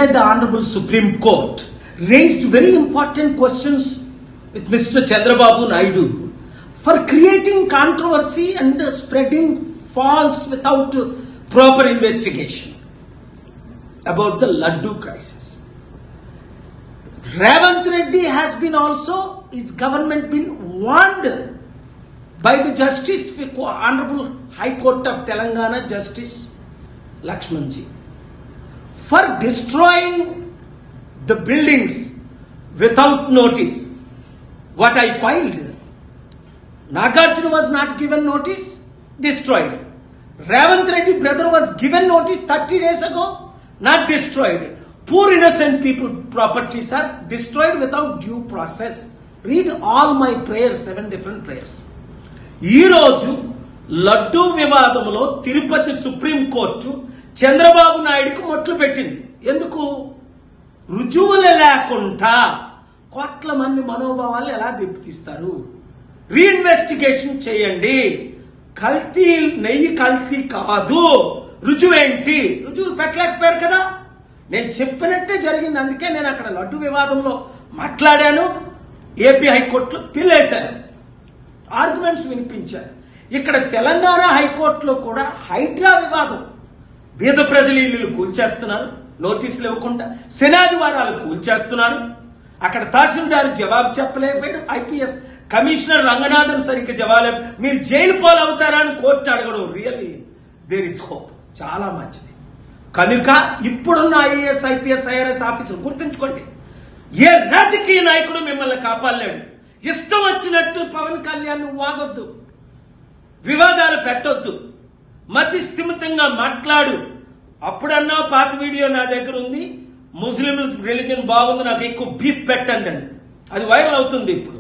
inside the Honorable Supreme Court raised very important questions with Mr. Chandrababu Naidu for creating controversy and spreading false without proper investigation about the Laddu crisis. Revanth Reddy has been also, his government been warned by the Justice, Honorable High Court of Telangana Justice Lakshmanji, for destroying the buildings without notice. What I filed, Nagarjuna was not given notice, destroyed. Revanth Reddy brother was given notice 30 days ago, not destroyed. Poor innocent people properties are destroyed without due process. Read all my prayers, 7 different prayers. ఈ రోజు లడ్డూ వివాదంలో Tirupati supreme court Chandrababu నాయుడుకు మొట్లు పెట్టింది. ఎందుకు? రుజువులు లేకుండా కోట్ల మంది మనోభావాలు ఎలా దెబ్బతీస్తారు? రీఇన్వెస్టిగేషన్ చేయండి. కల్తీ నెయ్యి కల్తీ కాదు, రుజువేంటి? రుజువులు పెట్టలేకపోయారు కదా. నేను చెప్పినట్టే జరిగింది. అందుకే నేను అక్కడ లడ్డు వివాదంలో మాట్లాడాను. ఏపీ హైకోర్టులో పిల్లేశాను, ఆర్గ్యుమెంట్స్ వినిపించారు. ఇక్కడ తెలంగాణ హైకోర్టులో కూడా హైడ్రా వివాదం, బీద ప్రజల ఇల్లులు కూల్చేస్తున్నారు నోటీసులు ఇవ్వకుండా, శనాదివారాలు కూల్చేస్తున్నారు. అక్కడ తహసీల్దార్ జవాబు చెప్పలేకపోయాడు. ఐపీఎస్ కమిషనర్ రంగనాథన్ సరిగ్గా జవాబు, మీరు జైలు పాలవుతారా అని కోర్టు అడగడం రియల్లీ దేర్ ఇస్ హోప్, చాలా మంచిది. కనుక ఇప్పుడున్న ఐఏఎస్ ఐపీఎస్ ఐఆర్ఎస్ ఆఫీసర్ గుర్తుంచుకోండి, ఏ రాజకీయ నాయకుడు మిమ్మల్ని కాపాడలేడు. ఇష్టం వచ్చినట్టు పవన్ కళ్యాణ్ వాగొద్దు, వివాదాలు పెట్టొద్దు, మతి స్థిమితంగా మాట్లాడు. అప్పుడన్నా పాత వీడియో నా దగ్గర ఉంది, ముస్లిం రిలీజన్ బాగుంది, నాకు ఎక్కువ బీఫ్ పెట్టండి అని. అది వైరల్ అవుతుంది. ఇప్పుడు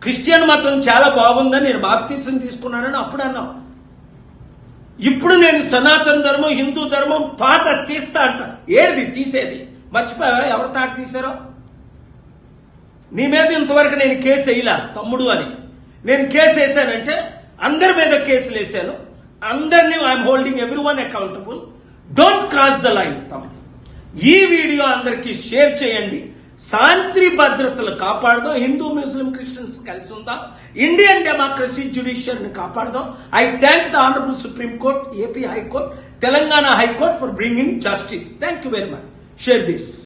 క్రిస్టియన్ మతం చాలా బాగుందని నేను బాప్తిసం తీసుకున్నానని అప్పుడు అన్నాం. ఇప్పుడు నేను సనాతన ధర్మం, హిందూ ధర్మం తాట తీస్తా అంట. ఏది తీసేది? మర్చిపోయావా ఎవరు తాట తీశారో? నీ మీద ఇంతవరకు నేను కేసు వేయలా తమ్ముడు అని. నేను కేసు వేసానంటే అందరి మీద కేసులు వేసాను. అందరినీ I'm holding every one accountable. Don't cross the line తమ్ముడు. ఈ వీడియో అందరికీ షేర్ చేయండి. శాంతి భద్రతలు కాపాడదాం. హిందూ ముస్లిం క్రిస్టియన్స్ కలిసి ఉందాం. ఇండియన్ డెమోక్రసీ జ్యుడిషియరీని కాపాడదాం. I thank the honourable Supreme Court, AP High Court, Telangana High Court for bringing justice. Thank you very much. Share this.